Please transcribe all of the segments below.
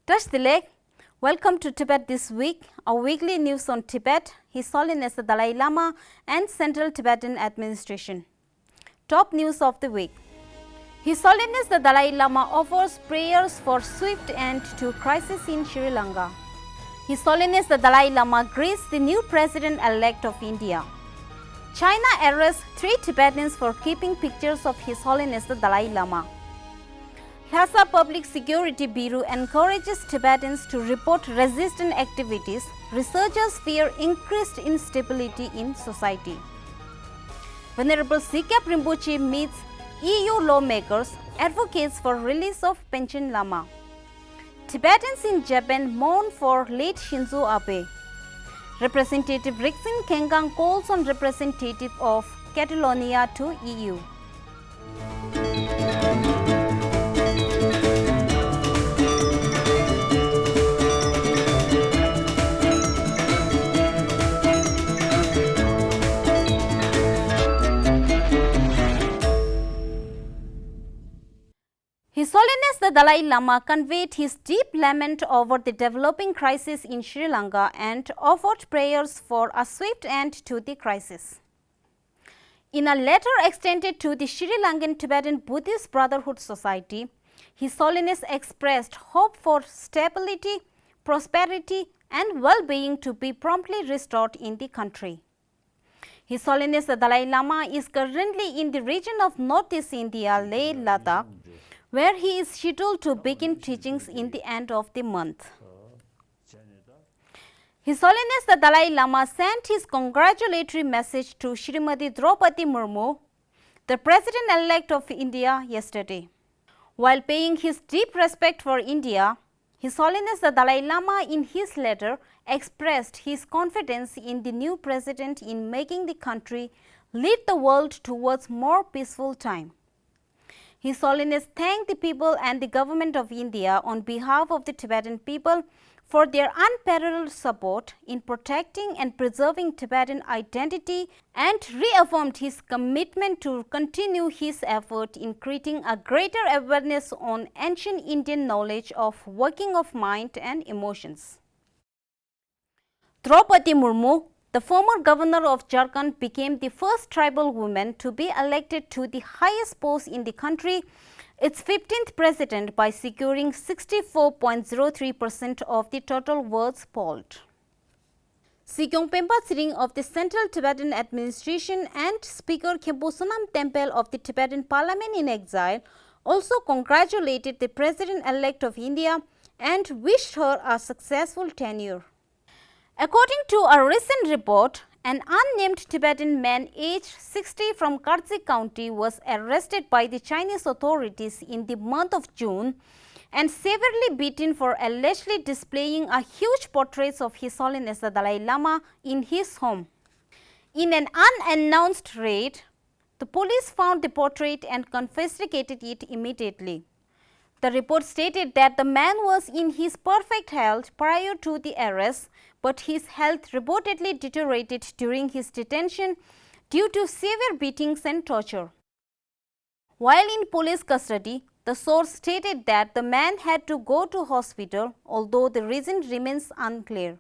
Touch the leg. Welcome to Tibet This Week, our weekly news on Tibet, His Holiness the Dalai Lama and Central Tibetan Administration. Top news of the week. His Holiness the Dalai Lama offers prayers for swift end to crisis in Sri Lanka. His Holiness the Dalai Lama greets the new President-elect of India. China arrests 3 Tibetans for keeping pictures of His Holiness the Dalai Lama. Lhasa Public Security Bureau encourages Tibetans to report resistant activities. Researchers fear increased instability in society. Venerable Zeekyab Rinpoche meets EU lawmakers, advocates for release of Panchen Lama. Tibetans in Japan mourn for late Shinzo Abe. Representative Rigzin Genkhang calls on representative of Catalonia to EU. His Holiness the Dalai Lama conveyed his deep lament over the developing crisis in Sri Lanka and offered prayers for a swift end to the crisis. In a letter extended to the Sri Lankan Tibetan Buddhist Brotherhood Society, His Holiness expressed hope for stability, prosperity and well-being to be promptly restored in the country. His Holiness the Dalai Lama is currently in the region of Northeast India, Leh Ladakh, where he is scheduled to begin teachings in the end of the month. His Holiness the Dalai Lama sent his congratulatory message to Srimati Draupadi Murmu, the President-elect of India, yesterday. While paying his deep respect for India, His Holiness the Dalai Lama in his letter expressed his confidence in the new President in making the country lead the world towards more peaceful time. His Holiness thanked the people and the government of India on behalf of the Tibetan people for their unparalleled support in protecting and preserving Tibetan identity and reaffirmed his commitment to continue his effort in creating a greater awareness on ancient Indian knowledge of working of mind and emotions. Draupadi Murmu, the former governor of Jharkhand, became the first tribal woman to be elected to the highest post in the country, its 15th president, by securing 64.03% of the total votes polled. Sikyong Pempa Tsering of the Central Tibetan Administration and Speaker Khenpo Sonam Temple of the Tibetan Parliament in exile also congratulated the President-elect of India and wished her a successful tenure. According to a recent report, an unnamed Tibetan man aged 60 from Karzi County was arrested by the Chinese authorities in the month of June and severely beaten for allegedly displaying a huge portrait of His Holiness the Dalai Lama in his home. In an unannounced raid, the police found the portrait and confiscated it immediately. The report stated that the man was in his perfect health prior to the arrest, but his health reportedly deteriorated during his detention due to severe beatings and torture. While in police custody, the source stated that the man had to go to hospital, although the reason remains unclear.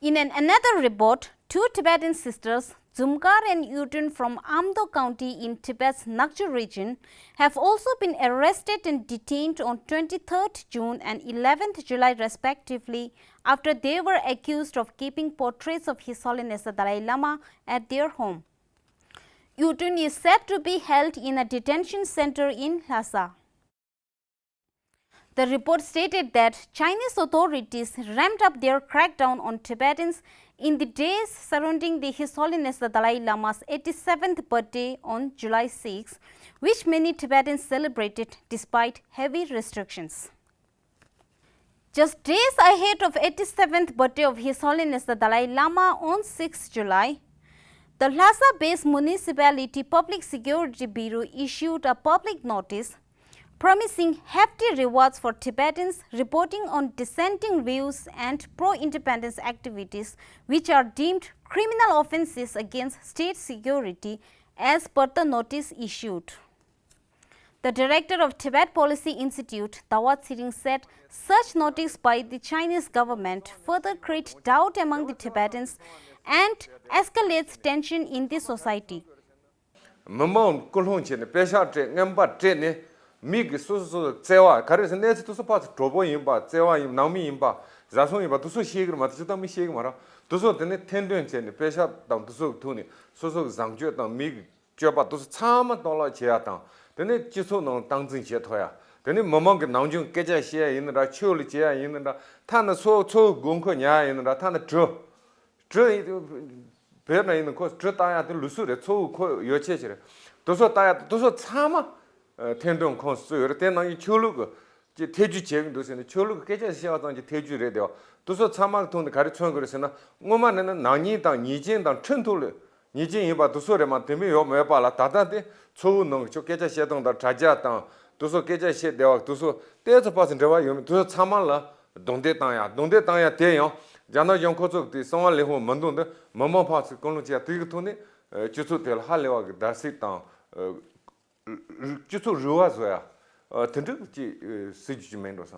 In another report, 2 Tibetan sisters, Dzumkar and Yutun from Amdo County in Tibet's Nakchu region, have also been arrested and detained on 23rd June and 11th July respectively after they were accused of keeping portraits of His Holiness the Dalai Lama at their home. Yutun is said to be held in a detention center in Lhasa. The report stated that Chinese authorities ramped up their crackdown on Tibetans in the days surrounding His Holiness the Dalai Lama's 87th birthday on July 6, which many Tibetans celebrated despite heavy restrictions. Just days ahead of 87th birthday of His Holiness the Dalai Lama on 6 July, the Lhasa-based Municipality Public Security Bureau issued a public notice promising hefty rewards for Tibetans reporting on dissenting views and pro-independence activities which are deemed criminal offences against state security as per the notice issued. The director of Tibet Policy Institute, Dawat Siring, said such notice by the Chinese government further creates doubt among the Tibetans and escalates tension in the society. Mamon Kulhunchen, Pesha, Namba Jenny, Mig Susu, Zewa, Carisnes to support Trobo Imba, Zewa, Nami Imba, Zasun, but to Shigma, Matsutam Shigmara, to so the tendons and Pesha down to so Tuni, Susu Zangju, Mig Joba to Sama Dollar Chiatan, then it just so no dancing Chetoya. Then it Mamong Nanjun Keja share in the Chuli chair in the Tana so Gunkonya in the Tana Joe. Perna in the course, Tretaya to Lusure, so your church. Doso Tama tendon consul, then on Chuluga, Teju check, those in the Chulu, Keja on the Teju radio. Doso Tama to the Carichongressena, woman and Nani down Nijin down Trentule, Nijin, but to Sorema, Timi or Mebala, Tata, so no, Chokeja shed on the Trajata, Doso Keja shed there, Doso, there's a person to Tamala, don't they tire, Teo. Jana Yonko, the Song Leho Mandunda, Mamma Pass, Colonia Tigotone, Jutu Tel Halewa, Darsitan, Jutu Ruazware, Tenduki Sig Mendoza.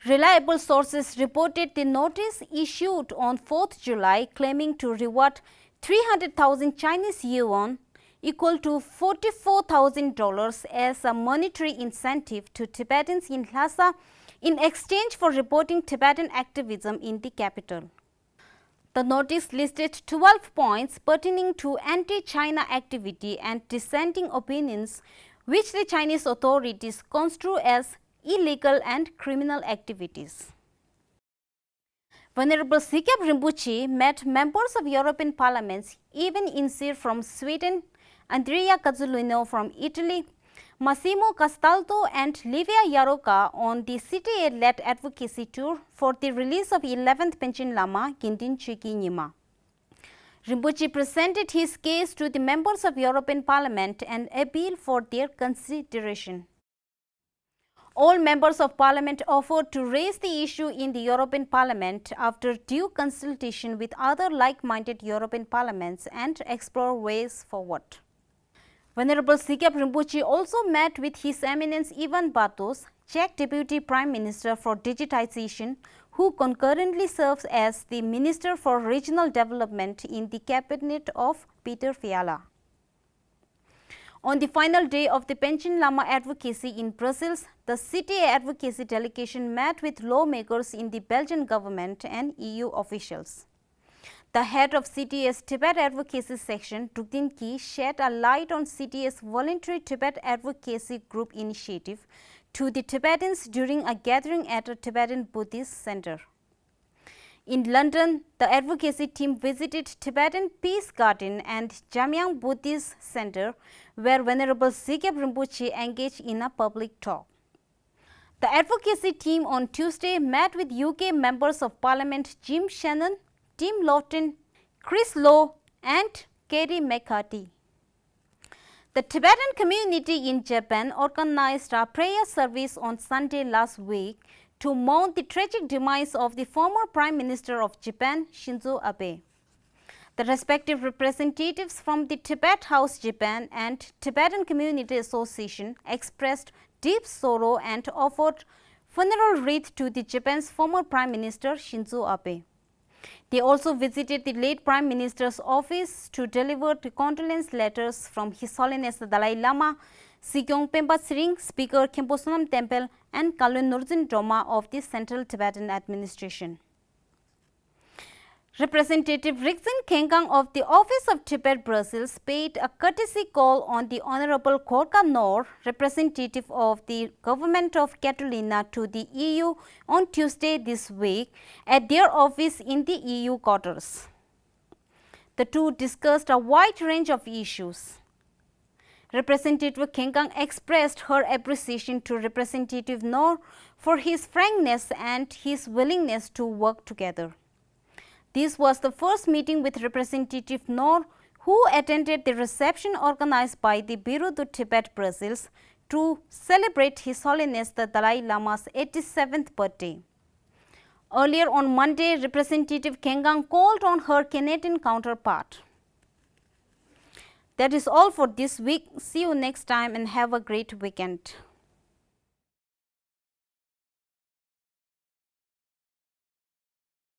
Reliable sources reported the notice issued on 4th July claiming to reward 300,000 Chinese yuan, equal to $44,000 as a monetary incentive to Tibetans in Lhasa in exchange for reporting Tibetan activism in the capital. The notice listed 12 points pertaining to anti-China activity and dissenting opinions which the Chinese authorities construe as illegal and criminal activities. Venerable Zeekyab Rinpoche met members of European parliaments, even Insir from Sweden, Andrea Cazzolino from Italy, Massimo Castaldo and Livia Jaroka on the CTA-led advocacy tour for the release of 11th Panchen Lama Gintin Chiki Nyima. Rinpoche presented his case to the members of European Parliament and appealed for their consideration. All members of Parliament offered to raise the issue in the European Parliament after due consultation with other like-minded European parliaments and explore ways forward. Venerable Zeekyab Rinpoche also met with His Eminence Ivan Bartos, Czech Deputy Prime Minister for Digitization, who concurrently serves as the Minister for Regional Development in the cabinet of Peter Fiala. On the final day of the Panchen Lama advocacy in Brussels, the CTA advocacy delegation met with lawmakers in the Belgian government and EU officials. The head of CTA's Tibet Advocacy Section, Dukdin Ki, shed a light on CTA's voluntary Tibet Advocacy Group initiative to the Tibetans during a gathering at a Tibetan Buddhist center. In London, the advocacy team visited Tibetan Peace Garden and Jamyang Buddhist Center, where Venerable Zeekyab Rinpoche engaged in a public talk. The advocacy team on Tuesday met with UK members of Parliament Jim Shannon, Tim Lawton, Chris Lowe and Kerry McCarthy. The Tibetan community in Japan organized a prayer service on Sunday last week to mourn the tragic demise of the former Prime Minister of Japan, Shinzo Abe. The respective representatives from the Tibet House Japan and Tibetan Community Association expressed deep sorrow and offered funeral wreath to the Japan's former Prime Minister Shinzo Abe. They also visited the late Prime Minister's office to deliver the condolence letters from His Holiness the Dalai Lama, Sikyong Pemba Tsering, Speaker Khenpo Sonam Temple and Kalun Nurjin Droma of the Central Tibetan Administration. Representative Rigzin Genkhang of the Office of Tibet Brussels paid a courtesy call on the Honorable Gorka Noor, representative of the Government of Catalonia to the EU on Tuesday this week at their office in the EU quarters. The two discussed a wide range of issues. Representative Genkhang expressed her appreciation to Representative Noor for his frankness and his willingness to work together. This was the first meeting with Representative Noor, who attended the reception organized by the Bureau de Tibet Brussels to celebrate His Holiness the Dalai Lama's 87th birthday. Earlier on Monday, Representative Genkhang called on her Canadian counterpart. That is all for this week. See you next time and have a great weekend.